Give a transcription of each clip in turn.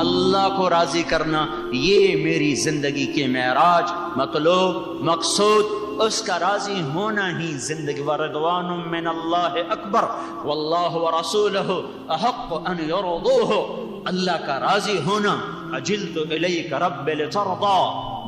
اللہ کو راضی کرنا، یہ میری زندگی کے معراج، مطلوب، مقصود، اس کا راضی ہونا ہی زندگی۔ ورضوان من اللہ اکبر واللہ ورسولہ احق ان یرضوہ، اللہ کا راضی ہونا۔ عجلت الیک رب لترضی،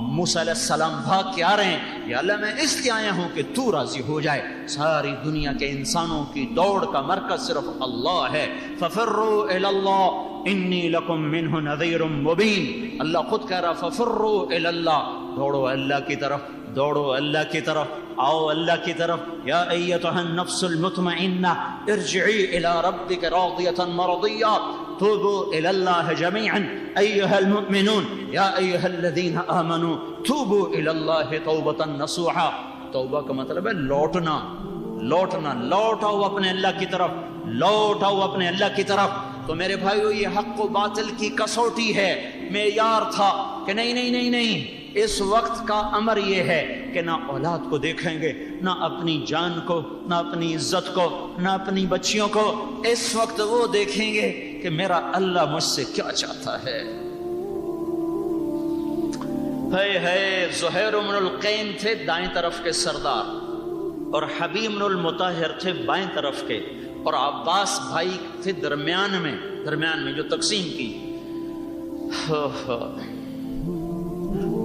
موسیٰ علیہ السلام بھاگ کے آ رہے ہیں، یا اللہ میں اس لیے آیا ہوں کہ تو راضی ہو جائے۔ ساری دنیا کے انسانوں کی دوڑ کا مرکز صرف اللہ ہے۔ ففروا الی اللہ انی لکم منہ نذیر مبین، اللہ خود کہہ رہا ففروا الی اللہ، دوڑو اللہ کی طرف، دوڑو اللہ کی طرف، آؤ اللہ کی طرف۔ یا ایتھا النفس المطمئنہ ارجعی الی ربک راضیۃ مرضیہ توبوا الی اللہ جميعا ایھا المؤمنون یا ایھا الذین آمنوا توبوا الی اللہ توبۃ نصوحا۔ توبہ کا مطلب ہے لوٹنا، لوٹنا، لوٹاؤ اپنے اللہ کی طرف، لوٹاؤ اپنے اللہ کی طرف۔ تو میرے بھائیو، یہ حق و باطل کی کسوٹی ہے، معیار تھا کہ نہیں نہیں نہیں نہیں، اس وقت کا امر یہ ہے کہ نہ اولاد کو دیکھیں گے، نہ اپنی جان کو، نہ اپنی عزت کو، نہ اپنی بچیوں کو، اس وقت وہ دیکھیں گے کہ میرا اللہ مجھ سے کیا چاہتا ہے۔ زہیر بن القین تھے دائیں طرف کے سردار، اور حبیب بن المطہر تھے بائیں طرف کے، اور عباس بھائی تھے درمیان میں جو تقسیم کی۔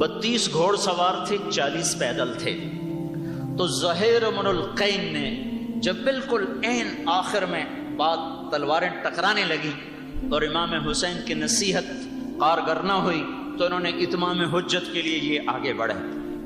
32 گھوڑ سوار تھے، 40 پیدل تھے۔ تو زہیر بن القین نے جب بالکل عین آخر میں بات تلواریں ٹکرانے لگی اور امام حسین کی نصیحت کارگر نہ ہوئی، تو انہوں نے اتمام حجت کے لیے یہ آگے بڑھے،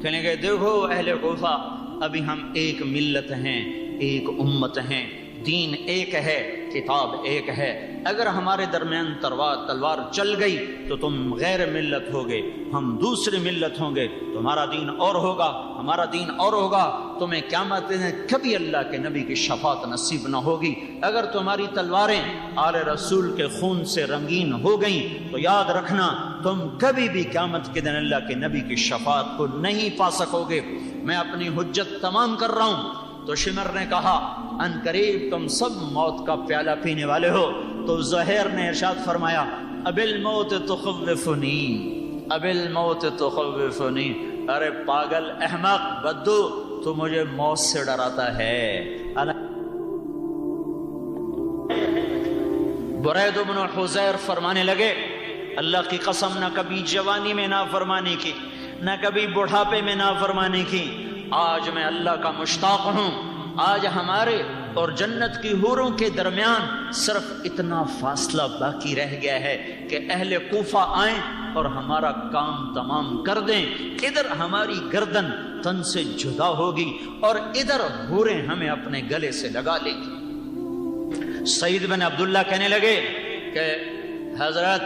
کہنے گئے دیکھو اہل کوفہ، ابھی ہم ایک ملت ہیں، ایک امت ہیں، دین ایک ہے، کتاب ایک ہے۔ اگر ہمارے درمیان تلوار چل گئی تو تم غیر ملت ہوگے، ہم دوسری ملت ہوں گے، تمہارا دین اور ہوگا، ہمارا دین اور ہوگا، تمہیں قیامت میں کبھی اللہ کے نبی کی شفاعت نصیب نہ ہوگی۔ اگر تمہاری تلواریں آل رسول کے خون سے رنگین ہو گئیں تو یاد رکھنا تم کبھی بھی قیامت کے دن اللہ کے نبی کی شفاعت کو نہیں پا سکو گے۔ میں اپنی حجت تمام کر رہا ہوں۔ تو شمر نے کہا ان قریب تم سب موت کا پیالہ پینے والے ہو۔ تو زہیر نے ارشاد فرمایا اب الموت تخوفنی، اب الموت تخوفنی، ارے پاگل، احمق، بدو، تو مجھے موت سے ڈراتا ہے۔ برید بن حذیر فرمانے لگے اللہ کی قسم، نہ کبھی جوانی میں نافرمانی کی، نہ کبھی بڑھاپے میں نافرمانی کی، آج میں اللہ کا مشتاق ہوں۔ آج ہمارے اور جنت کی حوروں کے درمیان صرف اتنا فاصلہ باقی رہ گیا ہے کہ اہل کوفہ آئیں اور ہمارا کام تمام کر دیں، ادھر ہماری گردن تن سے جدا ہوگی اور ادھر حوریں ہمیں اپنے گلے سے لگا لیں گی۔ سعید بن عبداللہ کہنے لگے کہ حضرت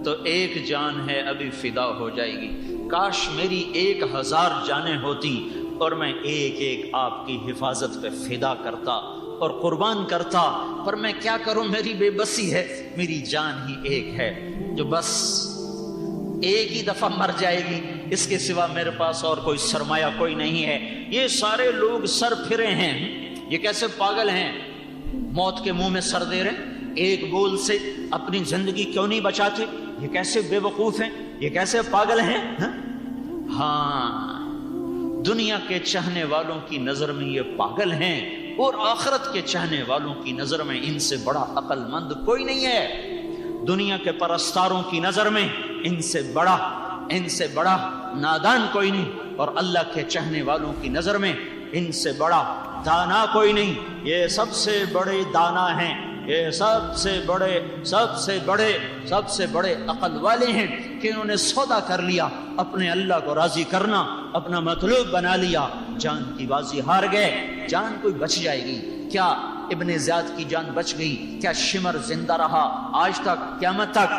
تو ایک جان ہے ابھی فدا ہو جائے گی، کاش میری 1000 جانیں ہوتی اور میں ایک ایک آپ کی حفاظت پہ فدا کرتا اور قربان کرتا، پر میں کیا کروں، میری بے بسی ہے، میری جان ہی ایک ہے جو بس ایک ہی دفعہ مر جائے گی، اس کے سوا میرے پاس اور کوئی سرمایہ کوئی نہیں ہے۔ یہ سارے لوگ سر پھرے ہیں، یہ کیسے پاگل ہیں، موت کے منہ میں سر دے رہے ہیں، ایک بول سے اپنی زندگی کیوں نہیں بچاتے، یہ کیسے بے وقوف ہیں، یہ کیسے پاگل ہیں۔ ہاں، دنیا کے چاہنے والوں کی نظر میں یہ پاگل ہیں، اور آخرت کے چاہنے والوں کی نظر میں ان سے بڑا عقل مند کوئی نہیں ہے۔ دنیا کے پرستاروں کی نظر میں ان سے بڑا نادان کوئی نہیں، اور اللہ کے چاہنے والوں کی نظر میں ان سے بڑا دانا کوئی نہیں۔ یہ سب سے بڑے دانا ہیں، یہ سب سے بڑے عقل والے ہیں کہ انہوں نے سودا کر لیا، اپنے اللہ کو راضی کرنا اپنا مطلوب بنا لیا، جان کی بازی ہار گئے۔ جان کوئی بچ جائے گی کیا؟ ابن زیاد کی جان بچ گئی کیا؟ شمر زندہ رہا آج تک قیامت تک؟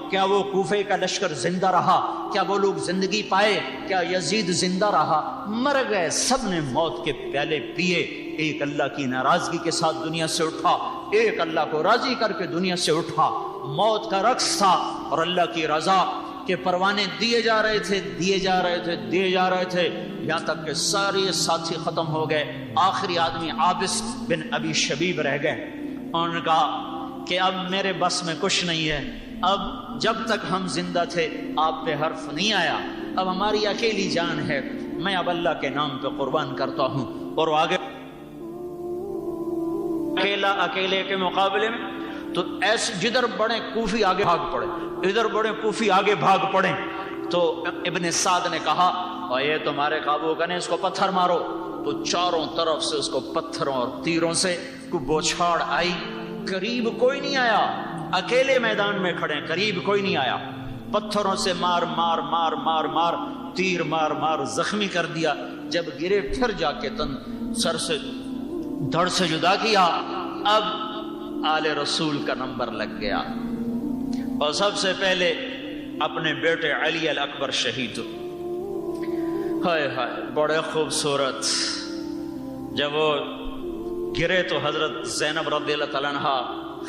کیا وہ کوفے کا لشکر زندہ رہا؟ کیا وہ لوگ زندگی پائے؟ کیا یزید زندہ رہا؟ مر گئے، سب نے موت کے پیالے پیے۔ ایک اللہ کی ناراضگی کے ساتھ دنیا سے اٹھا، ایک اللہ کو راضی کر کے دنیا سے اٹھا۔ موت کا رقص تھا اور اللہ کی رضا کے پروانے دیے جا رہے تھے، یہاں تک کہ سارے ساتھی ختم ہو گئے، آخری آدمی عابس بن ابی شبیب رہ گئے۔ انہوں نے کہا کہ اب میرے بس میں کچھ نہیں ہے، اب جب تک ہم زندہ تھے آپ پہ حرف نہیں آیا، اب ہماری اکیلی جان ہے، میں اب اللہ کے نام پہ قربان کرتا ہوں۔ اور وہ آگے اکیلے کے مقابلے میں تو ایسے جدھر بڑے کوفی آگے بھاگ پڑے، ادھر بڑے کوفی آگے بھاگ پڑے، تو ابن سعد نے کہا اور یہ تمہارے قابو کا نہیں، اس کو پتھر مارو۔ تو چاروں طرف سے اس کو پتھروں اور تیروں سے کو بوچھاڑ آئی، قریب کوئی نہیں آیا، اکیلے میدان میں کھڑے، قریب کوئی نہیں آیا، پتھروں سے مار مار مار مار مار، تیر مار مار زخمی کر دیا۔ جب گرے پھر جا کے تن سر سے دھڑ سے جدا کیا، اب آل رسول کا نمبر لگ گیا، اور سب سے پہلے اپنے بیٹے علی الاکبر شہید۔ ہائے ہائے بڑے خوبصورت، جب وہ گرے تو حضرت زینب رضی اللہ تعالیٰ عنہ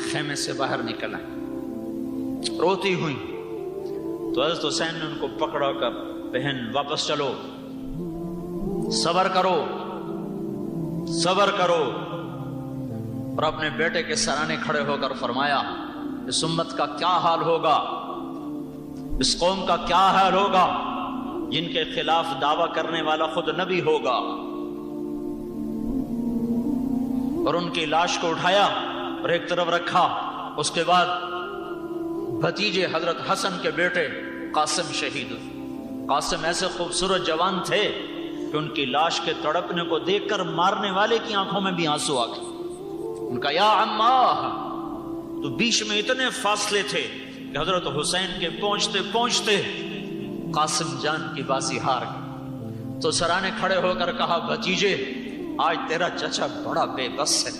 خیمے سے باہر نکلا، روتی ہوئی، تو حضرت حسین نے ان کو پکڑا کر بہن واپس چلو، صبر کرو صبر کرو، اور اپنے بیٹے کے سرانے کھڑے ہو کر فرمایا اس امت کا کیا حال ہوگا، اس قوم کا کیا حال ہوگا جن کے خلاف دعویٰ کرنے والا خود نبی ہوگا۔ اور ان کی لاش کو اٹھایا اور ایک طرف رکھا، اس کے بعد بھتیجے حضرت حسن کے بیٹے قاسم شہید۔ قاسم ایسے خوبصورت جوان تھے کہ ان کی لاش کے تڑپنے کو دیکھ کر مارنے والے کی آنکھوں میں بھی آنسو آ گئے۔ ان کا یا عمّا، تو بیچ میں اتنے فاصلے تھے کہ حضرت حسین کے پہنچتے پہنچتے قاسم جان کی بازی ہار گئی۔ تو سرانے کھڑے ہو کر کہا بھتیجے آج تیرا چچا بڑا بے بس ہے،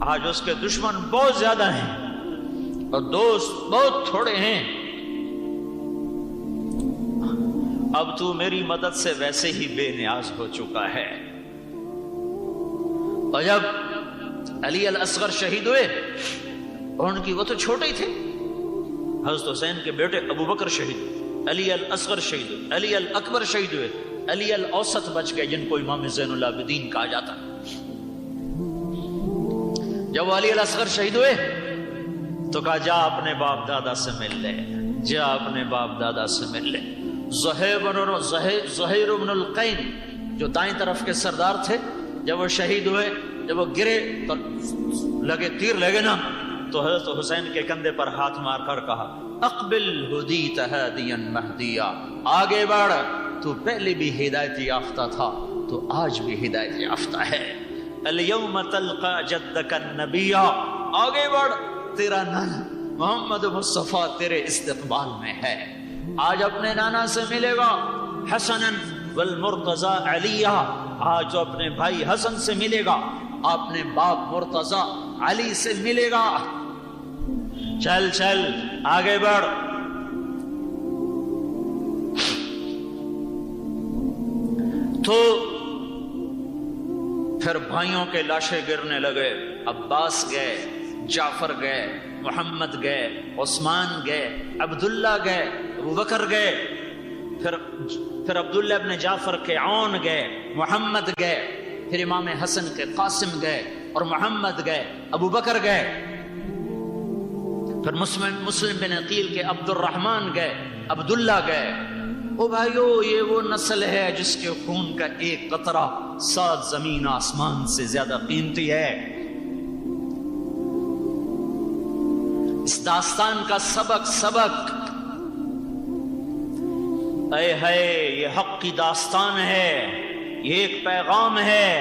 آج اس کے دشمن بہت زیادہ ہیں اور دوست بہت تھوڑے ہیں، اب تو میری مدد سے ویسے ہی بے نیاز ہو چکا ہے۔ اور جب علی الاصغر شہید ہوئے، اور ان کی وہ تو چھوٹے ہی تھے، حضرت حسین کے بیٹے ابو بکر شہید ہوئے، علی الاصغر شہید ہوئے، علی الاکبر شہید ہوئے، علی الاوسط بچ گئے جن کو امام زین العابدین کہا جاتا۔ جب علی الاصغر شہید ہوئے تو کہا جا اپنے باپ دادا سے مل لے، جا اپنے باپ دادا سے مل لے۔ زہیر بن القین جو دائیں طرف کے سردار تھے، جب وہ شہید ہوئے، جب وہ گرے تو لگے تیر لگے نا، تو حضرت حسین کے کندھے پر ہاتھ مار کر کہا اقبل ہدیت ہادیا مہدیا، آگے بڑھ، تو پہلے بھی ہدایت یافتہ تھا تو آج بھی ہدایت یافتہ ہے۔ الیوم تلقى جدک النبی، آگے بڑھ، تیرا نانا محمد مصطفیٰ تیرے استقبال میں ہے، آج اپنے نانا سے ملے گا، حسنا والمرتضی علیہ، آج تو اپنے بھائی حسن سے ملے گا، اپنے باپ مرتضی علی سے ملے گا، چل چل آگے بڑھ۔ تو پھر بھائیوں کے لاشیں گرنے لگے، عباس گئے، جعفر گئے، محمد گئے، عثمان گئے، عبداللہ گئے، ابوبکر گئے، پھر عبداللہ ابن جعفر کے عون گئے، محمد گئے، پھر امام حسن کے قاسم گئے اور محمد گئے، ابوبکر گئے، پھر مسلم بن عقیل کے عبد الرحمن گئے، عبداللہ گئے۔ او بھائیو، یہ وہ نسل ہے جس کے خون کا ایک قطرہ 7 زمین آسمان سے زیادہ قیمتی ہے۔ اس داستان کا سبق اے ہے، یہ حق کی داستان ہے، یہ ایک پیغام ہے،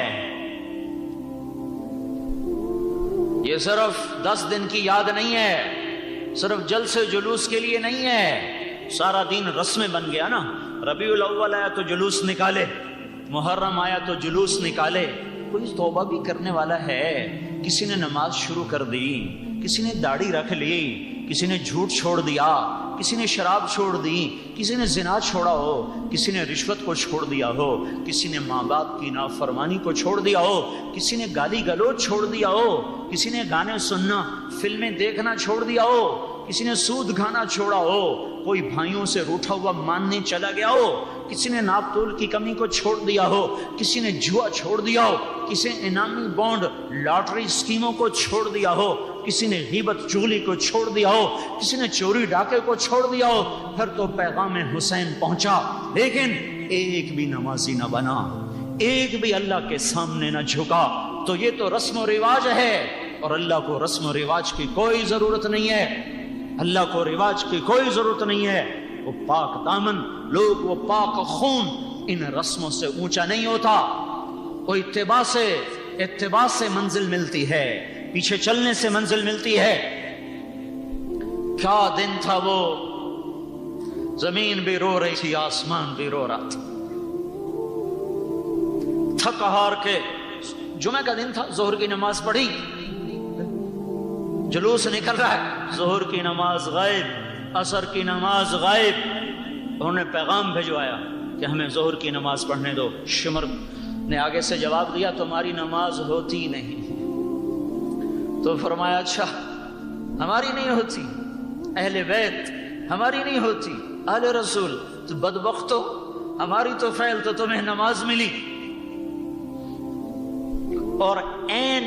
یہ صرف 10 دن کی یاد نہیں ہے، صرف جلسے جلوس کے لیے نہیں ہے، سارا دین رسمیں بن گیا نا، ربیع الاول آیا تو جلوس نکالے، محرم آیا تو جلوس نکالے، کوئی توبہ بھی کرنے والا ہے؟ کسی نے نماز شروع کر دی، کسی نے داڑھی رکھ لی، کسی نے جھوٹ چھوڑ دیا، کسی نے شراب چھوڑ دی، کسی نے زنا چھوڑا ہو، کسی نے رشوت کو چھوڑ دیا ہو، کسی نے ماں باپ کی نافرمانی کو چھوڑ دیا ہو، کسی نے گالی گلوچ چھوڑ دیا ہو، کسی نے گانے سننا، فلمیں دیکھنا چھوڑ دیا ہو، کسی نے سود کھانا چھوڑا ہو، کوئی بھائیوں سے روٹھا ہوا ماننے چلا گیا ہو، کسی نے ناپ تول کی کمی کو چھوڑ دیا ہو، کسی نے جوا چھوڑ دیا ہو، کسی نے انعامی بانڈ لاٹری اسکیموں کو چھوڑ دیا ہو، کسی نے غیبت چغلی کو چھوڑ دیا ہو، کسی نے چوری ڈاکے کو چھوڑ دیا ہو، پھر تو پیغام حسین پہنچا، لیکن ایک بھی نمازی نہ بنا، ایک بھی اللہ کے سامنے نہ جھکا۔ تو یہ تو رسم و رواج ہے، اور اللہ کو رسم و رواج کی کوئی ضرورت نہیں ہے، اللہ کو رواج کی کوئی ضرورت نہیں ہے۔ وہ پاک دامن لوگ، وہ پاک خون ان رسموں سے اونچا نہیں ہوتا۔ وہ اتباع سے منزل ملتی ہے، پیچھے چلنے سے منزل ملتی ہے۔ کیا دن تھا وہ، زمین بھی رو رہی تھی، آسمان بھی رو رہا تھا، تھک ہار کے۔ جمعہ کا دن تھا، ظہر کی نماز پڑھی، جلوس نکل رہا ہے، ظہر کی نماز غائب، عصر کی نماز غائب۔ انہوں نے پیغام بھجوایا کہ ہمیں ظہر کی نماز پڑھنے دو۔ شمر نے آگے سے جواب دیا تمہاری نماز ہوتی نہیں۔ تو فرمایا اچھا ہماری نہیں ہوتی، اہل بیت ہماری نہیں ہوتی، اہل رسول تو بدبختو، ہماری تو فعل تو تمہیں نماز ملی۔ اور این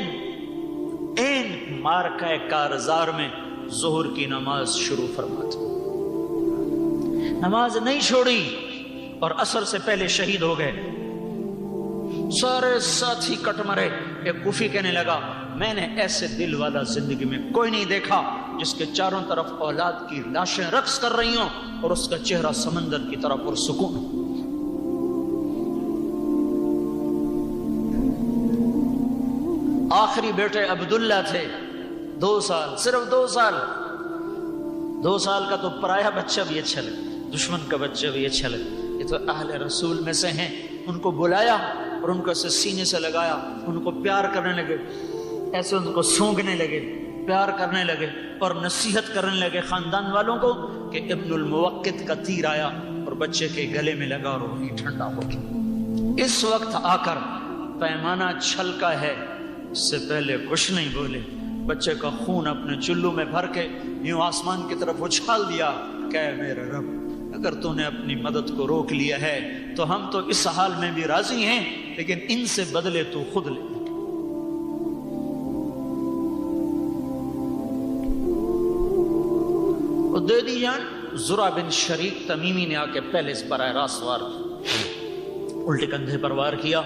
مارکہ کارزار میں ظہر کی نماز شروع فرماتے، نماز نہیں چھوڑی، اور عصر سے پہلے شہید ہو گئے۔ سارے ساتھی کٹ مرے۔ ایک کوفی کہنے لگا میں نے ایسے دل والا زندگی میں کوئی نہیں دیکھا جس کے چاروں طرف اولاد کی لاشیں رقص کر رہی ہوں اور اس کا چہرہ سمندر کی طرح پرسکون۔ آخری بیٹے عبداللہ تھے، 2 سال، صرف 2 سال۔ 2 سال کا تو پرایا بچہ بھی اچھا لگے، دشمن کا بچہ بھی اچھا لگے، یہ تو اہل رسول میں سے ہیں۔ ان کو بلایا اور ان کو ایسے سینے سے لگایا، ان کو پیار کرنے لگے، ایسے ان کو سونگنے لگے، پیار کرنے لگے، اور نصیحت کرنے لگے خاندان والوں کو کہ ابن الموقت کا تیر آیا اور بچے کے گلے میں لگا اور وہی ٹھنڈا ہو گیا۔ اس وقت آ کر پیمانہ چھلکا ہے، اس سے پہلے کچھ نہیں بولے، بچے کا خون اپنے چلو میں بھر کے یوں آسمان کی طرف اچھال دیا کہ اے میرے رب، اگر تو نے اپنی مدد کو روک لیا ہے تو ہم تو اس حال میں بھی راضی ہیں، لیکن ان سے بدلے تو خود لے۔ دے دی جان۔ زرع بن شریک تمیمی نے آ کے پہلے اس براہ راست وار الٹے کندھے پر وار کیا،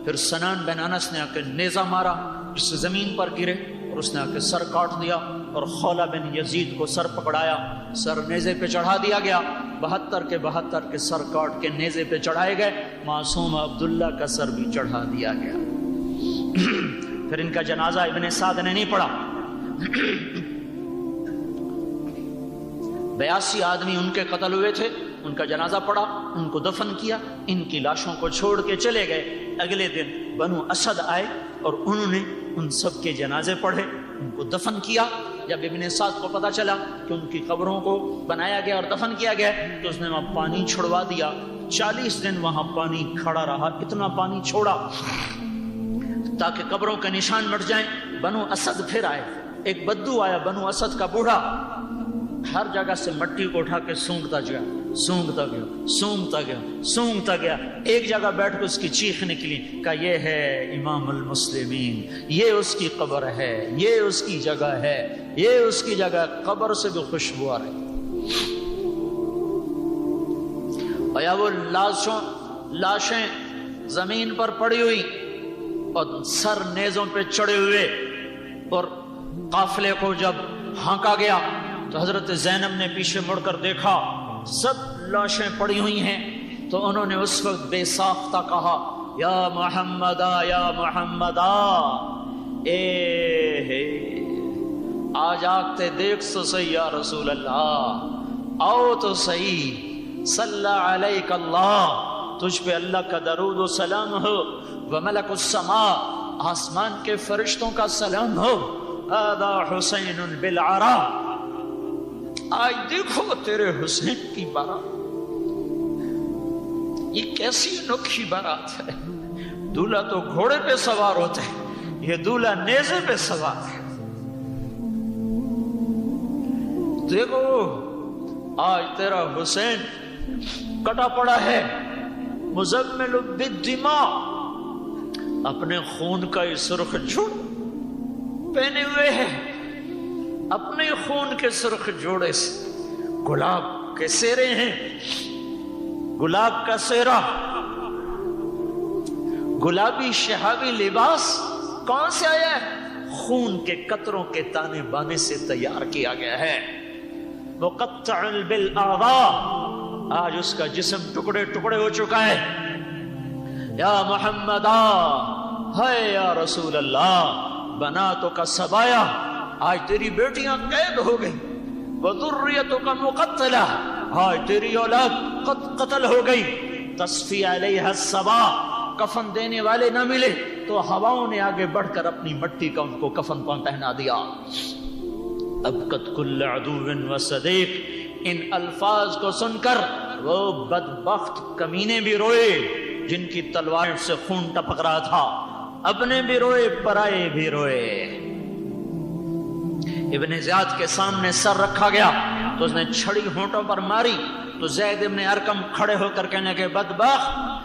پھر سنان بن انس نے آ کے نیزہ مارا، جس سے زمین پر گرے، اور اس نے آ کے سر کاٹ دیا، اور خولہ بن یزید کو سر پکڑایا، سر نیزے پہ چڑھا دیا گیا۔ 72 کے 72 کے سر کاٹ کے نیزے پہ چڑھائے گئے، معصوم عبداللہ کا سر بھی چڑھا دیا گیا۔ پھر ان کا جنازہ ابن سعد نے نہیں پڑھا۔ 82 آدمی ان کے قتل ہوئے تھے، ان کا جنازہ پڑھا، ان کو دفن کیا، ان کی لاشوں کو چھوڑ کے چلے گئے۔ اگلے دن بنو اسد آئے اور انہوں نے ان سب کے جنازے پڑھے، ان کو دفن کیا۔ جب ابن سعد کو پتا چلا کہ ان کی قبروں کو بنایا گیا اور دفن کیا گیا تو اس نے وہاں پانی چھڑوا دیا۔ 40 دن وہاں پانی کھڑا رہا، اتنا پانی چھوڑا تاکہ قبروں کے نشان مٹ جائیں۔ بنو اسد پھر آئے، ایک بدو آیا بنو اسد کا بوڑھا، ہر جگہ سے مٹی کو اٹھا کے سونگتا گیا، سونگتا گیا، سونگتا گیا، سونگتا گیا۔ ایک جگہ بیٹھ کے اس کی چیخ نکلی کہ یہ ہے امام المسلمین، یہ اس کی قبر ہے، یہ اس کی جگہ ہے، یہ اس کی جگہ۔ قبر سے بھی خوشبو آ رہی، اور یا وہ لاشیں زمین پر پڑی ہوئی اور سر نیزوں پہ چڑھے ہوئے، اور قافلے کو جب ہانکا گیا تو حضرت زینب نے پیچھے مڑ کر دیکھا، سب لاشیں پڑی ہوئی ہیں۔ تو انہوں نے اس وقت بے ساختہ کہا یا محمدا یا محمدا، آ جاگتے دیکھ تو صحیح یا رسول اللہ، آؤ تو صحیح، صلی علیک اللہ، تجھ پہ اللہ کا درود و سلام ہو، وملک السماء، آسمان کے فرشتوں کا سلام ہو، هذا حسین بالعرا، آج دیکھو تیرے حسین کی بارات، یہ کیسی انوکھی بارات ہے۔ دولہا تو گھوڑے پہ سوار ہوتے ہیں، یہ دولہا نیزے پہ سوار ہے۔ دیکھو آج تیرا حسین کٹا پڑا ہے، مزمل بالدماء، اپنے خون کا یہ سرخ جوڑ پہنے ہوئے ہے، اپنے خون کے سرخ جوڑے سے گلاب کے سیرے ہیں، گلاب کا سیرا، گلابی شہابی لباس کون سے آیا ہے؟ خون کے قطروں کے تانے بانے سے تیار کیا گیا ہے۔ مقطع بالاعضاء، آج اس کا جسم ٹکڑے ٹکڑے ہو چکا ہے۔ یا محمد ہے یا رسول اللہ، بناتوں کا سبایا، آج تیری بیٹیاں قید ہو گئی، وذریتوں کا مقتلہ، آج تیری اولاد قتل ہو گئی، تصفی علیہ الصبا، کفن دینے والے نہ ملے تو ہواؤں نے آگے بڑھ کر اپنی مٹی کا ان کو کفن پہنا دیا۔ ابقت کل عدو و صدیق، ان الفاظ کو سن کر وہ بدبخت کمینے بھی روئے جن کی تلوار سے خون ٹپک رہا تھا، اپنے بھی روئے پرائے بھی روئے۔ ابن زیاد کے سامنے سر رکھا گیا تو اس نے چھڑی ہونٹوں پر ماری تو زید ابن ارقم کھڑے ہو کر کہنے کے بدبخت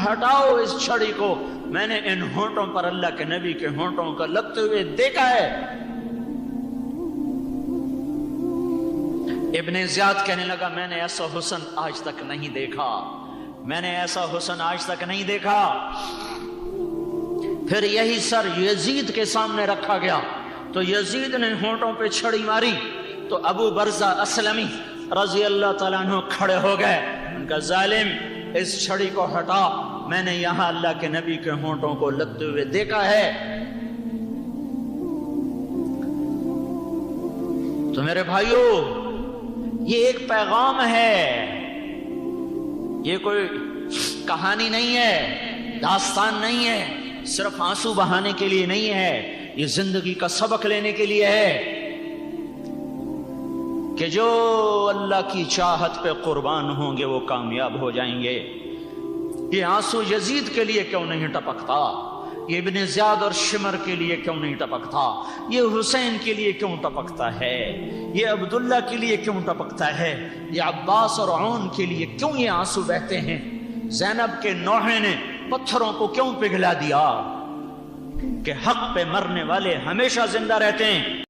ہٹاؤ اس چھڑی کو، میں نے ان ہونٹوں پر اللہ کے نبی کے ہونٹوں کو لگتے ہوئے دیکھا ہے۔ ابن زیاد کہنے لگا میں نے ایسا حسن آج تک نہیں دیکھا، میں نے ایسا حسن آج تک نہیں دیکھا۔ پھر یہی سر یزید کے سامنے رکھا گیا تو یزید نے ہونٹوں پہ چھڑی ماری تو ابو برزہ اسلمی رضی اللہ تعالیٰ عنہ کھڑے ہو گئے، ان کا ظالم اس چھڑی کو ہٹا، میں نے یہاں اللہ کے نبی کے ہونٹوں کو لگتے ہوئے دیکھا ہے۔ تو میرے بھائیو، یہ ایک پیغام ہے، یہ کوئی کہانی نہیں ہے، داستان نہیں ہے، صرف آنسو بہانے کے لیے نہیں ہے، یہ زندگی کا سبق لینے کے لیے ہے کہ جو اللہ کی چاہت پہ قربان ہوں گے وہ کامیاب ہو جائیں گے۔ یہ آنسو یزید کے لیے کیوں نہیں ٹپکتا؟ یہ ابن زیاد اور شمر کے لیے کیوں نہیں ٹپکتا؟ یہ حسین کے لیے کیوں ٹپکتا ہے؟ یہ عبداللہ کے لیے کیوں ٹپکتا ہے؟ یہ عباس اور عون کے لیے کیوں یہ آنسو بہتے ہیں؟ زینب کے نوحے نے پتھروں کو کیوں پگھلا دیا؟ کہ حق پہ مرنے والے ہمیشہ زندہ رہتے ہیں۔